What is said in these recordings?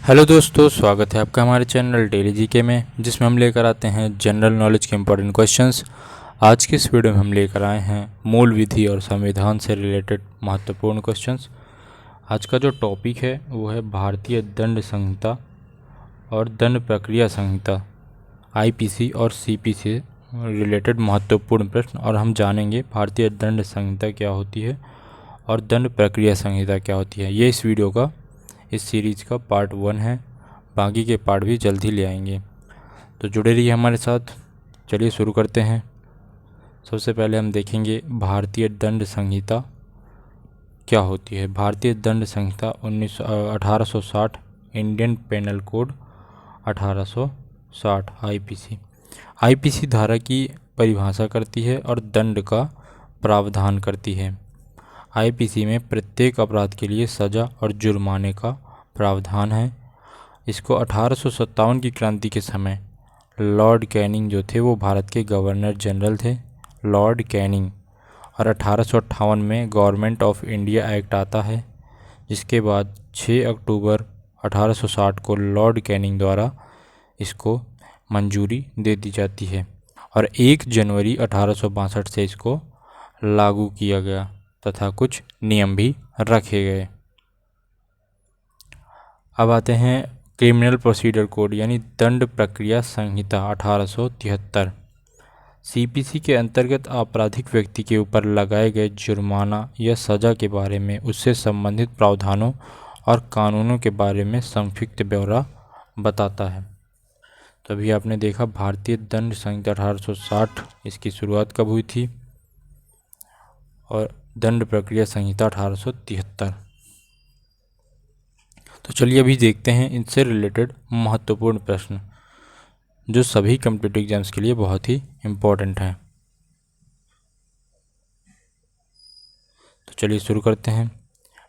Hello दोस्तों, स्वागत है आपका हमारे चैनल डेली जीके में, जिसमें हम लेकर आते हैं जनरल नॉलेज के इंपॉर्टेंट क्वेश्चंस। आज की इस वीडियो में हम लेकर आए हैं मूल विधि और संविधान से रिलेटेड महत्वपूर्ण क्वेश्चंस। आज का जो टॉपिक है वो है भारतीय दंड संहिता और दंड प्रक्रिया संहिता, आईपीसी और सीपीसी रिलेटेड महत्वपूर्ण प्रश्न। और हम जानेंगे भारतीय दंड संहिता क्या होती है और दंड प्रक्रिया संहिता क्या होती है। ये इस सीरीज़ का पार्ट 1 है, बाकी के पार्ट भी जल्द ही ले आएंगे, तो जुड़े रहिए हमारे साथ। चलिए शुरू करते हैं। सबसे पहले हम देखेंगे भारतीय दंड संहिता क्या होती है। भारतीय दंड संहिता 1860, इंडियन पेनल कोड 1860 आईपीसी धारा की परिभाषा करती है और दंड का प्रावधान करती है। आईपीसी में प्रत्येक अपराध के लिए सज़ा और जुर्माने का प्रावधान है। इसको 1857 की क्रांति के समय लॉर्ड कैनिंग जो थे वो भारत के गवर्नर जनरल थे, लॉर्ड कैनिंग। और 1858 में गवर्नमेंट ऑफ इंडिया एक्ट आता है, जिसके बाद 6 अक्टूबर 1860 को लॉर्ड कैनिंग द्वारा इसको मंजूरी दे दी जाती है और 1 जनवरी 1862 से इसको लागू किया गया तथा कुछ नियम भी रखे गए। अब आते हैं क्रिमिनल प्रोसीजर कोड यानी दंड प्रक्रिया संहिता 1873। सीपीसी के अंतर्गत आपराधिक व्यक्ति के ऊपर लगाए गए जुर्माना या सज़ा के बारे में, उससे संबंधित प्रावधानों और कानूनों के बारे में संक्षिप्त ब्यौरा बताता है। तभी आपने देखा भारतीय दंड संहिता 1860, इसकी शुरुआत कब हुई थी, और दंड प्रक्रिया संहिता 1873। तो चलिए अभी देखते हैं इनसे रिलेटेड महत्वपूर्ण प्रश्न जो सभी कॉम्पिटिटिव एग्जाम्स के लिए बहुत ही इम्पोर्टेंट हैं। तो चलिए शुरू करते हैं।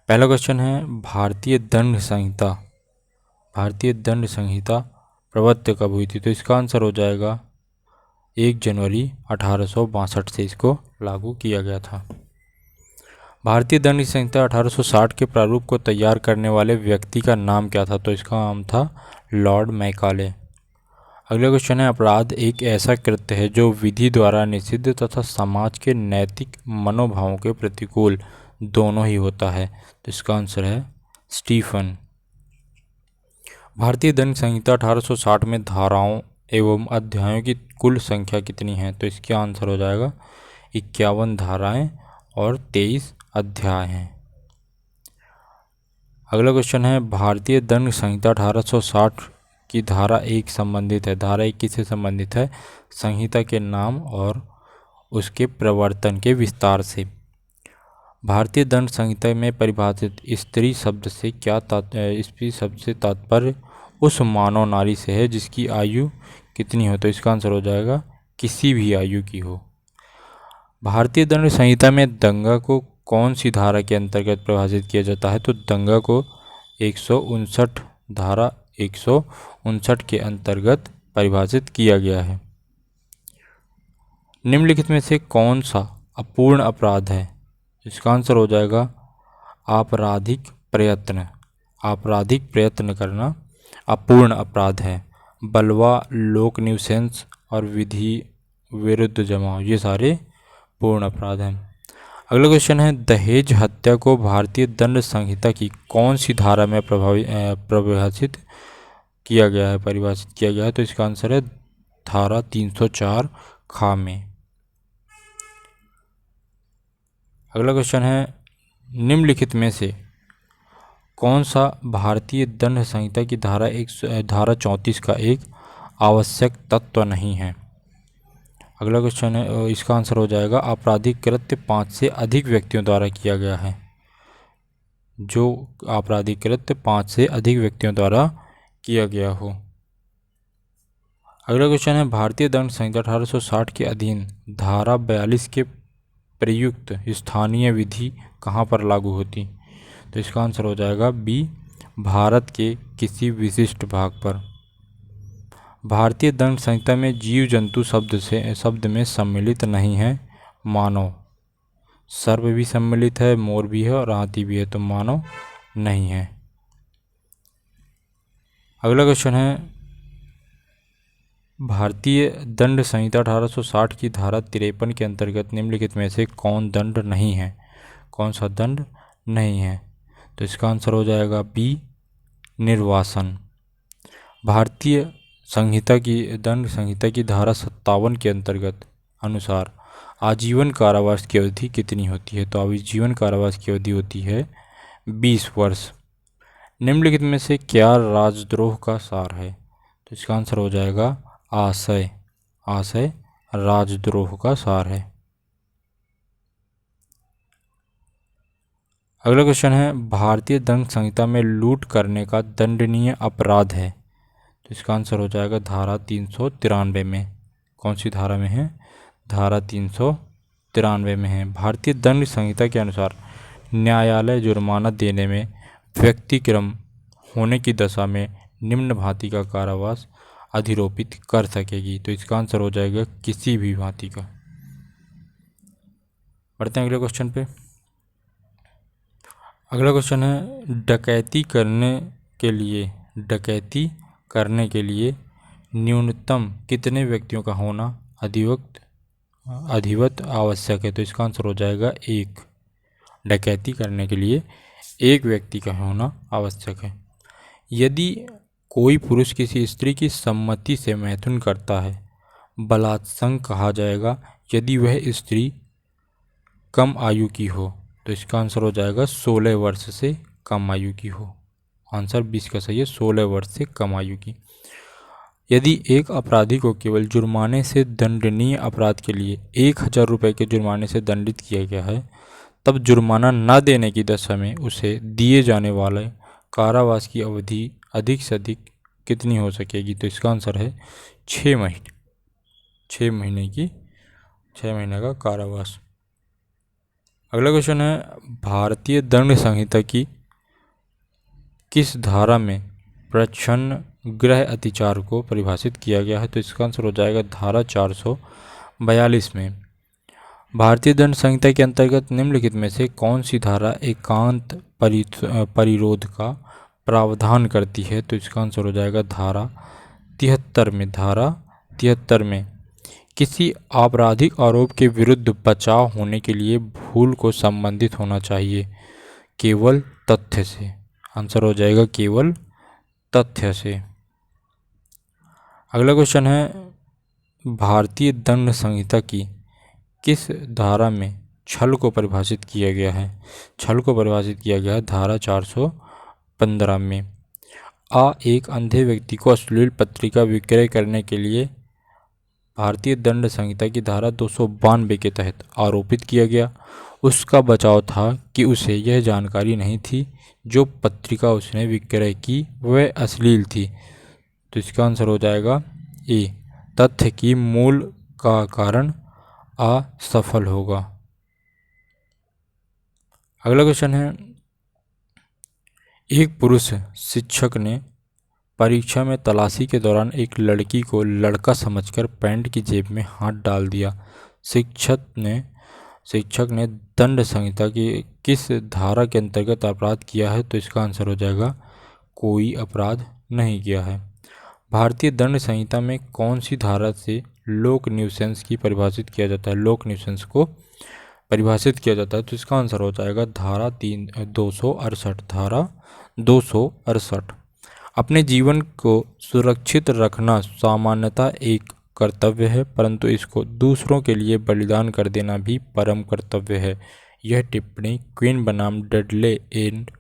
पहला क्वेश्चन है भारतीय दंड संहिता प्रवर्तित कब हुई थी। तो इसका आंसर हो जाएगा 1 जनवरी 1862 से इसको लागू किया गया था। भारतीय दंड संहिता 1860 के प्रारूप को तैयार करने वाले व्यक्ति का नाम क्या था। तो इसका नाम था लॉर्ड मैकाले। अगला क्वेश्चन है अपराध एक ऐसा कृत्य है जो विधि द्वारा निषिद्ध तथा समाज के नैतिक मनोभावों के प्रतिकूल दोनों ही होता है। तो इसका आंसर है स्टीफन। भारतीय दंड संहिता 1860 में धाराओं एवं अध्यायों की कुल संख्या कितनी है। तो इसका आंसर हो जाएगा 51 धाराएं और 23 अध्याय हैं। अगला क्वेश्चन है भारतीय दंड संहिता 1860 की धारा 1 संबंधित है। धारा 1 किससे संबंधित है। संहिता के नाम और उसके प्रवर्तन के विस्तार से। भारतीय दंड संहिता में परिभाषित स्त्री शब्द से तात्पर्य उस मानव नारी से है जिसकी आयु कितनी हो। तो इसका आंसर हो जाएगा किसी भी आयु की हो। भारतीय दंड संहिता में दंगा को कौन सी धारा के अंतर्गत परिभाषित किया जाता है। तो दंगा को 159 धारा 159 के अंतर्गत परिभाषित किया गया है। निम्नलिखित में से कौन सा अपूर्ण अपराध है। इसका आंसर हो जाएगा आपराधिक प्रयत्न करना अपूर्ण अपराध है। बलवा, लोक न्यूसेंस और विधि विरुद्ध जमाव, ये सारे पूर्ण अपराध हैं। अगला क्वेश्चन है दहेज हत्या को भारतीय दंड संहिता की कौन सी धारा में परिभाषित किया गया है। तो इसका आंसर है धारा 304 खा में। अगला क्वेश्चन है निम्नलिखित में से कौन सा भारतीय दंड संहिता की धारा 34 का एक आवश्यक तत्व नहीं है। अगला क्वेश्चन है, इसका आंसर हो जाएगा आपराधिक कृत्य 5 से अधिक व्यक्तियों द्वारा किया गया है। जो आपराधिक कृत्य 5 से अधिक व्यक्तियों द्वारा किया गया हो। अगला क्वेश्चन है भारतीय दंड संहिता 1860 के अधीन धारा 42 के प्रयुक्त स्थानीय विधि कहाँ पर लागू होती। तो इसका आंसर हो जाएगा बी, भारत के किसी विशिष्ट भाग पर। भारतीय दंड संहिता में जीव जंतु शब्द में सम्मिलित नहीं है मानव। सर्प भी सम्मिलित है, मोर भी है और हाथी भी है, तो मानव नहीं है। अगला क्वेश्चन है भारतीय दंड संहिता 1860 की धारा 53 के अंतर्गत निम्नलिखित में से कौन दंड नहीं है, कौन सा दंड नहीं है? तो इसका आंसर हो जाएगा बी, निर्वासन। भारतीय संहिता की दंड संहिता की धारा 57 के अंतर्गत अनुसार आजीवन कारावास की अवधि कितनी होती है? तो आजीवन कारावास की अवधि होती है 20 वर्ष। निम्नलिखित में से क्या राजद्रोह का सार है? तो इसका आंसर हो जाएगा आशय। आशय राजद्रोह का सार है। अगला क्वेश्चन है भारतीय दंड संहिता में लूट करने का दंडनीय अपराध है। तो इसका आंसर हो जाएगा धारा 393 में। कौन सी धारा में है? धारा 393 में है। भारतीय दंड संहिता के अनुसार न्यायालय जुर्माना देने में व्यतिक्रम होने की दशा में निम्न भांति का कारावास अधिरोपित कर सकेगी। तो इसका आंसर हो जाएगा किसी भी भांति का। बढ़ते हैं अगले क्वेश्चन पे। अगला क्वेश्चन है डकैती करने के लिए न्यूनतम कितने व्यक्तियों का होना अधिवत आवश्यक है? तो इसका आंसर हो जाएगा 1। डकैती करने के लिए 1 व्यक्ति का होना आवश्यक है। यदि कोई पुरुष किसी स्त्री की सम्मति से मैथुन करता है, बलात्संग कहा जाएगा यदि वह स्त्री कम आयु की हो। तो इसका आंसर हो जाएगा 16 वर्ष से कम आयु की हो। आंसर 20 का सही है, 16 वर्ष से कम आयु की। यदि एक अपराधी को केवल जुर्माने से दंडनीय अपराध के लिए 1000 रुपये के जुर्माने से दंडित किया गया है, तब जुर्माना न देने की दशा में उसे दिए जाने वाले कारावास की अवधि अधिक से अधिक कितनी हो सकेगी? तो इसका आंसर है 6 महीने। 6 महीने का कारावास। अगला क्वेश्चन है भारतीय दंड संहिता की किस धारा में प्रच्छन्न गृह अतिचार को परिभाषित किया गया है? तो इसका आंसर हो जाएगा धारा 442 में। भारतीय दंड संहिता के अंतर्गत निम्नलिखित में से कौन सी धारा एकांत परिरोध का प्रावधान करती है? तो इसका आंसर हो जाएगा धारा 73 में। धारा 73 में किसी आपराधिक आरोप के विरुद्ध बचाव होने के लिए भूल को संबंधित होना चाहिए केवल तथ्य से। आंसर हो जाएगा केवल तथ्य से। अगला क्वेश्चन है भारतीय दंड संहिता की किस धारा में छल को परिभाषित किया गया है? छल को परिभाषित किया गया है धारा 415 में। एक अंधे व्यक्ति को अश्लील पत्रिका विक्रय करने के लिए भारतीय दंड संहिता की धारा 292 के तहत आरोपित किया गया। उसका बचाव था कि उसे यह जानकारी नहीं थी जो पत्रिका उसने विक्रय की वह अश्लील थी। तो इसका आंसर हो जाएगा ए, तथ्य की मूल का कारण असफल होगा। अगला क्वेश्चन है एक पुरुष शिक्षक ने परीक्षा में तलाशी के दौरान एक लड़की को लड़का समझकर पैंट की जेब में हाथ डाल दिया। शिक्षक ने दंड संहिता की किस धारा के अंतर्गत अपराध किया है? तो इसका आंसर हो जाएगा कोई अपराध नहीं किया है। भारतीय दंड संहिता में कौन सी धारा से लोक न्यूसेंस की परिभाषित किया जाता है? लोक न्यूसेंस को परिभाषित किया जाता है। तो इसका आंसर हो जाएगा धारा 268। धारा 268। अपने जीवन को सुरक्षित रखना सामान्यतः एक कर्तव्य है, परंतु इसको दूसरों के लिए बलिदान कर देना भी परम कर्तव्य है। यह टिप्पणी क्वीन बनाम डडले एंड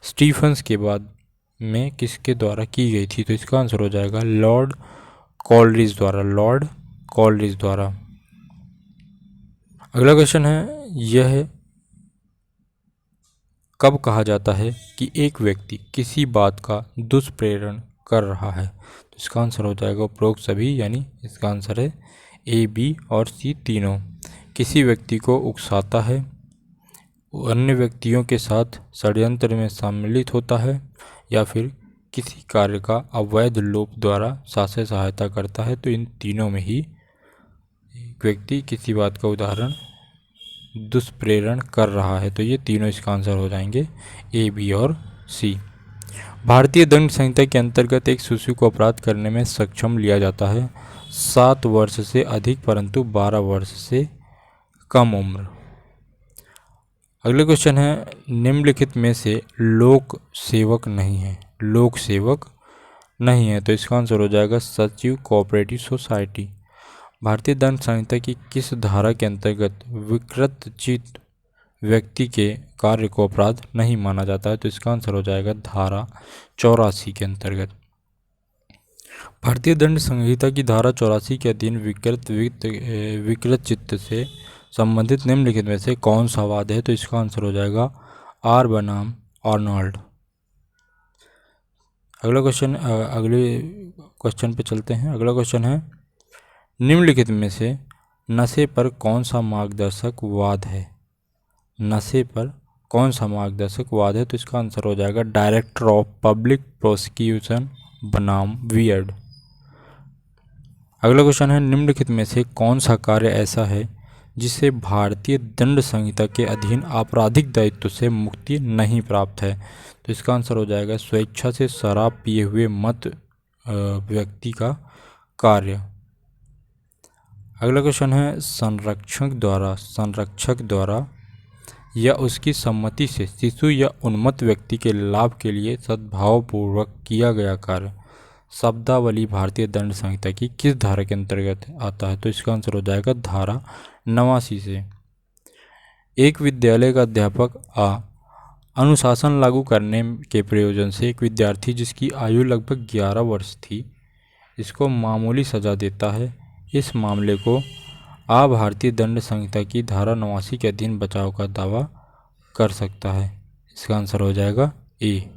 स्टीफंस के बाद में किसके द्वारा की गई थी? तो इसका आंसर हो जाएगा लॉर्ड कॉलरिज द्वारा। लॉर्ड कॉलरिज द्वारा। अगला क्वेश्चन है यह कब कहा जाता है कि एक व्यक्ति किसी बात का दुष्प्रेरण कर रहा है? तो इसका आंसर हो जाएगा उपरोक्त सभी, यानी इसका आंसर है ए, बी और सी तीनों। किसी व्यक्ति को उकसाता है, अन्य व्यक्तियों के साथ षड्यंत्र में सम्मिलित होता है, या फिर किसी कार्य का अवैध लोभ द्वारा सासे सहायता करता है। तो इन तीनों में ही एक व्यक्ति किसी बात का उदाहरण दुष्प्रेरण कर रहा है। तो ये तीनों इसका आंसर हो जाएंगे ए, बी और सी। भारतीय दंड संहिता के अंतर्गत एक शिशु को अपराध करने में सक्षम लिया जाता है 7 वर्ष से अधिक परंतु 12 वर्ष से कम उम्र। अगला क्वेश्चन है, निम्नलिखित में से लोक सेवक नहीं है। लोक सेवक नहीं है तो इसका आंसर हो जाएगा सचिव कोऑपरेटिव सोसाइटी। भारतीय दंड संहिता की किस धारा के अंतर्गत विकृतचित्त व्यक्ति के कार्य को अपराध नहीं माना जाता है तो इसका आंसर हो जाएगा धारा 84 के अंतर्गत। भारतीय दंड संहिता की धारा 84 के अधीन विकृत चित्त से संबंधित निम्नलिखित में से कौन सा वाद है तो इसका आंसर हो जाएगा आर बनाम आर्नोल्ड। अगले क्वेश्चन पे चलते हैं। अगला क्वेश्चन है, निम्नलिखित में से नशे पर कौन सा मार्गदर्शक वाद है। नशे पर कौन सा मार्गदर्शक वाद है तो इसका आंसर हो जाएगा डायरेक्टर ऑफ पब्लिक प्रोसिक्यूशन बनाम वियर्ड। अगला क्वेश्चन है, निम्नलिखित में से कौन सा कार्य ऐसा है जिसे भारतीय दंड संहिता के अधीन आपराधिक दायित्व से मुक्ति नहीं प्राप्त है तो इसका आंसर हो जाएगा स्वेच्छा से शराब पिए हुए मत व्यक्ति का कार्य। अगला क्वेश्चन है, संरक्षक द्वारा या उसकी सम्मति से शिशु या उन्मत्त व्यक्ति के लाभ के लिए सद्भावपूर्वक किया गया कार्य शब्दावली भारतीय दंड संहिता की किस धारा के अंतर्गत आता है तो इसका आंसर हो जाएगा धारा 89 से। एक विद्यालय का अध्यापक अनुशासन लागू करने के प्रयोजन से एक विद्यार्थी जिसकी आयु लगभग 11 वर्ष थी इसको मामूली सजा देता है। इस मामले को भारतीय दंड संहिता की धारा 89 के अधीन बचाव का दावा कर सकता है। इसका आंसर हो जाएगा ए।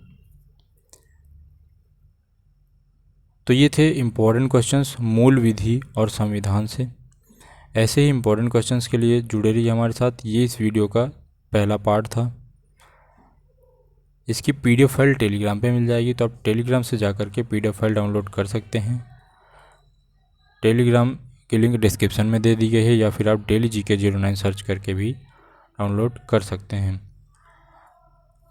तो ये थे इम्पोर्टेंट क्वेश्चंस मूल विधि और संविधान से। ऐसे ही इम्पोर्टेंट क्वेश्चंस के लिए जुड़े रहिए हमारे साथ। ये इस वीडियो का पहला पार्ट था। इसकी PDF फाइल टेलीग्राम पे मिल जाएगी तो आप टेलीग्राम से जाकर के PDF फाइल डाउनलोड कर सकते हैं। टेलीग्राम की लिंक डिस्क्रिप्शन में दे दी गई है या फिर आप डेली GK 09 सर्च करके भी डाउनलोड कर सकते हैं।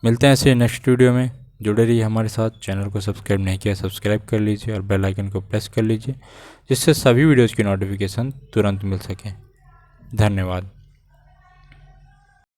मिलते हैं ऐसे नेक्स्ट वीडियो में। जुड़े रहिए हमारे साथ। चैनल को सब्सक्राइब नहीं किया सब्सक्राइब कर लीजिए और बेल आइकन को प्रेस कर लीजिए जिससे सभी वीडियोज़ की नोटिफिकेशन तुरंत मिल सके। धन्यवाद।